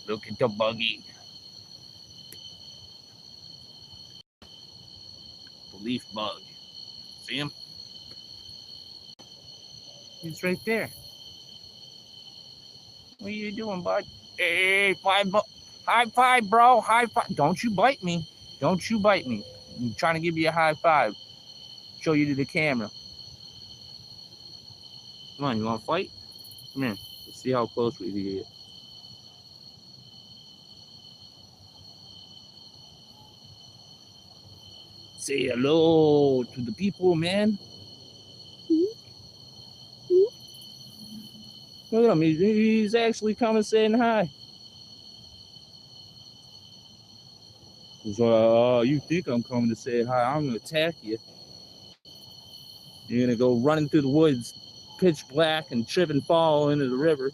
Look at the buggy. The leaf bug. See him? He's right there. What are you doing, bud? Hey, high five, bro. High five. Don't you bite me. Don't you bite me. I'm trying to give you a high five. Show you to the camera. Come on, you want to fight? Come here. Let's see how close we get. Say hello to the people, man. Look at him. He's actually coming saying hi. So, you think I'm coming to say hi? I'm going to attack you. You're going to go running through the woods, pitch black, and trip and fall into the river.